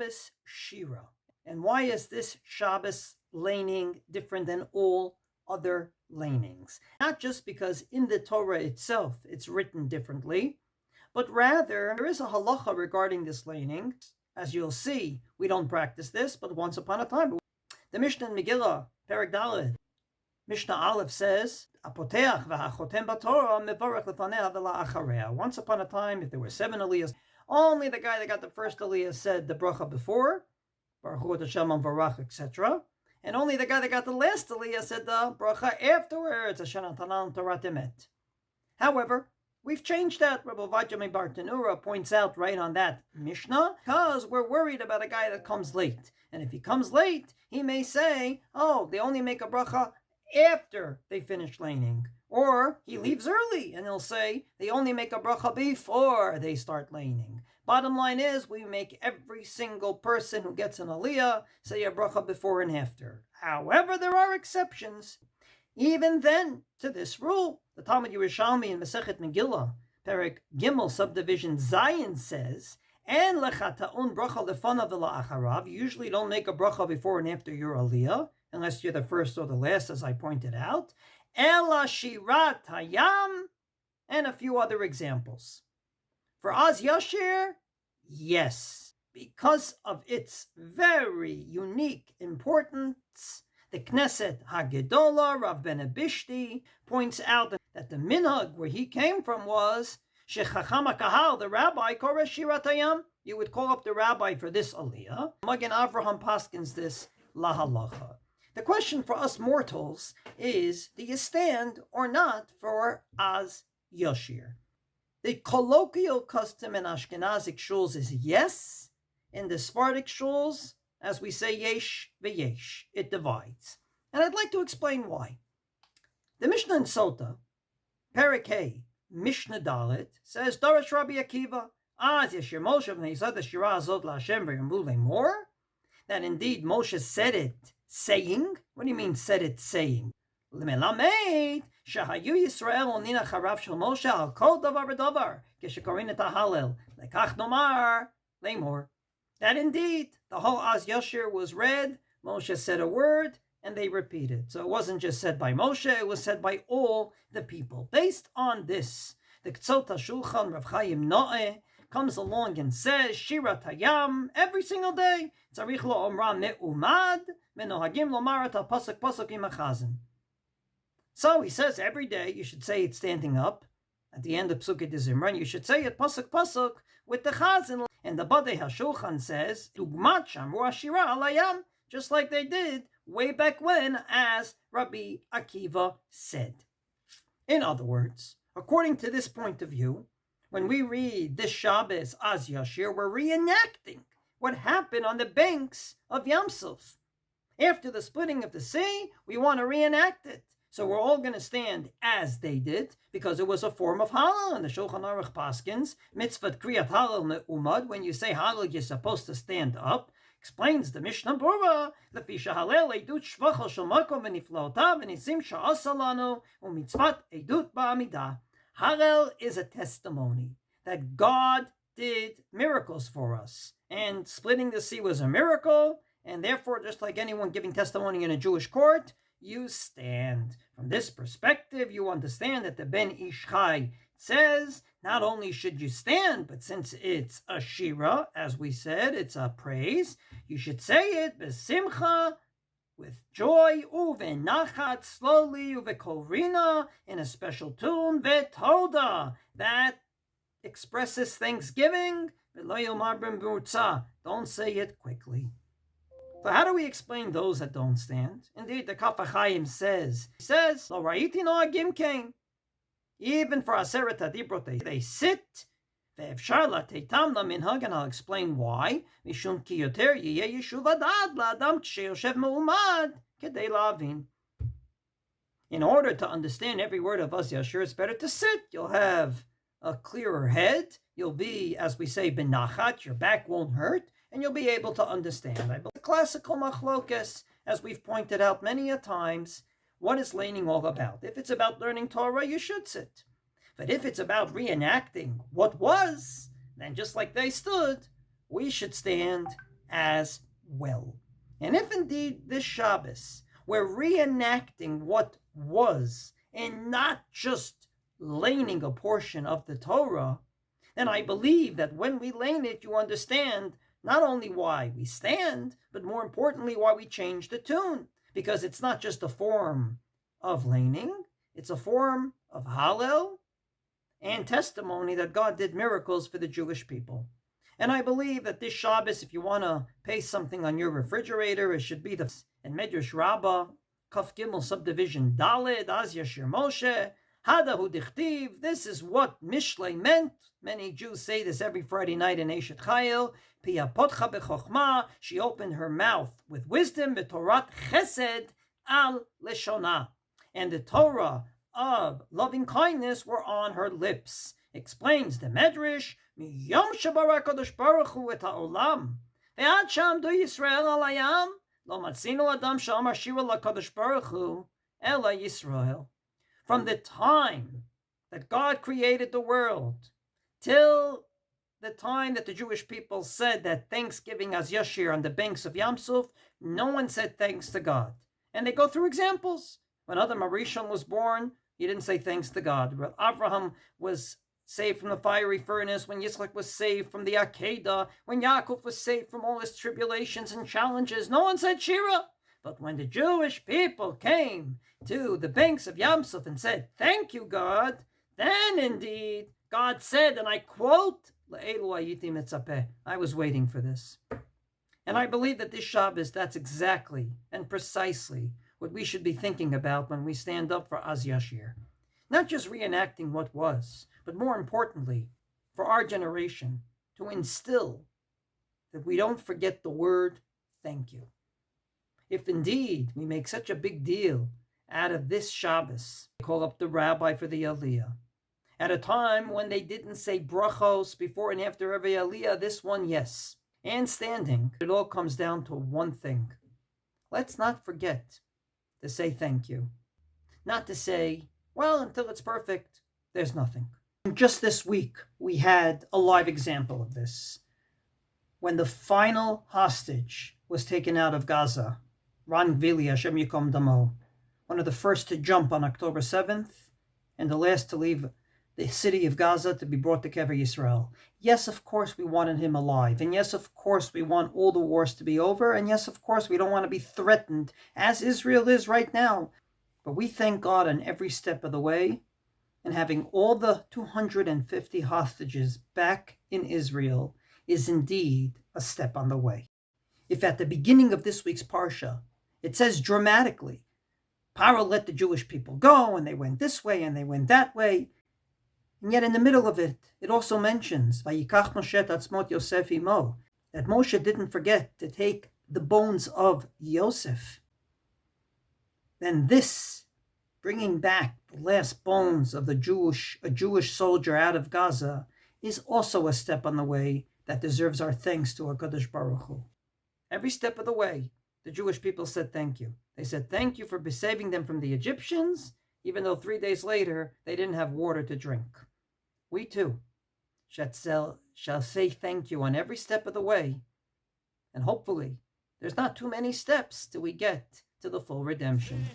Shabbat Shira. And why is this Shabbos laining different than all other lainings? Not just because in the Torah itself it's written differently, but rather there is a halacha regarding this laining. As you'll see, we don't practice this, but once upon a time, the Mishnah in Megillah, Perek Daled, Mishnah Aleph says, "Apoteach v'hachotem b'Torah mevorach lefanea v'la'achareha." Once upon a time, if there were 7 aliyahs, only the guy that got the first aliyah said the bracha before, Baruch Hu Hashem Varach, etc., and only the guy that got the last aliyah said the bracha afterwards, Asher Natanan Torat Emet. However, we've changed that. Rabbi Vajami Bartanura points out right on that Mishnah, because we're worried about a guy that comes late. And if he comes late, he may say, oh, they only make a bracha after they finish laning. Or he leaves early and he'll say they only make a bracha before they start laning. Bottom line is, we make every single person who gets an aliyah say a bracha before and after. However, there are exceptions. Even then, to this rule, the Talmud Yerushalmi in Masechet Megillah, Perek Gimel, subdivision Zayin says, and lechata'un bracha lefanav v'la'acharav. You usually don't make a bracha before and after your aliyah, unless you're the first or the last, as I pointed out. Ela shirat hayam, and a few other examples. For Az Yashir, yes, because of its very unique importance, the Knesset Hagedola, Rav Ben Abishti, points out that the minhag where he came from was Shechacham HaKahal, the rabbi, Koreh Shirat Hayam. You would call up the rabbi for this aliyah. Magen Avraham paskins this lahalacha. The question for us mortals is, do you stand or not for Az Yashir? The colloquial custom in Ashkenazic shuls is yes. In the Sephardic shuls, as we say, yesh v'yesh, it divides. And I'd like to explain why. The Mishnah in Sota, Perek Hey, Mishnah Dalet, says, Darash Rabbi Akiva, Az Yashir Moshe v'neisad Shira azot la'Hashem v'yamru le'mor, that indeed Moshe said it saying. What do you mean said it saying? L'melamed shahayu Yisrael onina charav shel Moshe al kol davar v'davar keshekorin et hahalel lekach nomar le'mor. That indeed the whole Az Yashir was read, Moshe said a word, and they repeated. So it wasn't just said by Moshe, it was said by all the people. Based on this, the Ktsot HaShulchan Rav Chaim Noeh comes along and says, Shira Tayam, every single day, Tzarich lo omra me'umad, menohagim lomar et pasuk pasuk im hachazan. So he says every day you should say it standing up. At the end of Psukei de Zimran, you should say it pasuk pasuk with the chazan. And the Badei HaShulchan says, Dugmat shamru ashira alayam, just like they did way back when, as Rabbi Akiva said. In other words, according to this point of view, when we read this Shabbos Az Yashir, we're reenacting what happened on the banks of Yam Suf. After the splitting of the sea, we want to reenact it. So we're all going to stand as they did, because it was a form of Hallel, and the Shulchan Aruch paskins, mitzvah kriyat Hallel me'umad, when you say Hallel, you're supposed to stand up. Explains the Mishnah Berurah, lefi shahalel edut shvachol shel makom v'niflaotav v'nisim sha'asa lanu u'mitzvat edut ba'amidah. Hallel is a testimony that God did miracles for us, and splitting the sea was a miracle, and therefore, just like anyone giving testimony in a Jewish court, you stand. From this perspective, you understand that the Ben Ish Chai says, not only should you stand, but since it's a Shira, as we said, it's a praise, you should say it besimcha, with joy, uvenachat, slowly, uvekolrina, in a special tune, vetoda, that expresses thanksgiving, don't say it quickly. So how do we explain those that don't stand? Indeed, the Kaf HaChaim says, Lo ra'iti no'agim kein. Even for Aseret HaDibrot, they sit. Ve'efshar la'teitam la'minhag, and I'll explain why. Mishum ki yoter yiyeh yishuv adad la'adam k'sheyoshev me'umad kedei la'avin. In order to understand every word of Az Yashir, it's better to sit. You'll have a clearer head. You'll be, as we say, benachat, your back won't hurt, and you'll be able to understand. I believe the classical machlokes, as we've pointed out many a times, what is laining all about? If it's about learning Torah, you should sit. But if it's about reenacting what was, then just like they stood, we should stand as well. And if indeed this Shabbos we're reenacting what was and not just laining a portion of the Torah, then I believe that when we lain it, you understand not only why we stand, but more importantly, why we change the tune. Because it's not just a form of laining, it's a form of Hallel and testimony that God did miracles for the Jewish people. And I believe that this Shabbos, if you want to paste something on your refrigerator, it should be the in Medrash Rabbah, Kaf Gimel subdivision Daled, Az Yashir Moshe, Hadahu Dichtiv. This is what Mishlei meant. Many Jews say this every Friday night in Eshet Chayil. Pia Potcha Bechokma. She opened her mouth with wisdom. B'Torat Chesed al Leshona. And the Torah of loving kindness were on her lips. Explains the Medrash. Miyom Shabara Kadosh Baruch Hu et ha'olam. Ve'ad Shamdu Yisrael al Hayam. Lo matzinu Adam Shamar Shira LaKadosh Baruch Hu Ela Yisrael. From the time that God created the world till the time that the Jewish people said that Thanksgiving as Yashir on the banks of Yam Suf, no one said thanks to God. And they go through examples. When Adam HaRishon was born, he didn't say thanks to God. When Abraham was saved from the fiery furnace, when Yitzchak was saved from the Akedah, when Yaakov was saved from all his tribulations and challenges, no one said Shira. But when the Jewish people came to the banks of Yam Suf and said, thank you, God, then indeed God said, and I quote, I was waiting for this. And I believe that this Shabbos, that's exactly and precisely what we should be thinking about when we stand up for Az Yashir. Not just reenacting what was, but more importantly, for our generation, to instill that we don't forget the word thank you. If indeed we make such a big deal out of this Shabbos, call up the rabbi for the Aliyah, at a time when they didn't say brachos before and after every Aliyah, this one, yes. And standing, it all comes down to one thing. Let's not forget to say thank you. Not to say, well, until it's perfect, there's nothing. Just this week, we had a live example of this. When the final hostage was taken out of Gaza, Ran Gvili, Hashem Yikom Damo, one of the first to jump on October 7th, and the last to leave the city of Gaza to be brought to Kever Yisrael. Yes, of course, we wanted him alive. And yes, of course, we want all the wars to be over. And yes, of course, we don't want to be threatened, as Israel is right now. But we thank God on every step of the way. And having all the 250 hostages back in Israel is indeed a step on the way. If at the beginning of this week's Parsha, it says dramatically, Paro let the Jewish people go, and they went this way, and they went that way. And yet in the middle of it, it also mentions, Vayikach Moshe Tatzmot Yosef Imo, that Moshe didn't forget to take the bones of Yosef. Then this, bringing back the last bones of a Jewish soldier out of Gaza, is also a step on the way that deserves our thanks to HaKadosh Baruch Hu. Every step of the way, the Jewish people said thank you. They said thank you for saving them from the Egyptians, even though 3 days later they didn't have water to drink. We too shall say thank you on every step of the way. And hopefully, there's not too many steps till we get to the full redemption.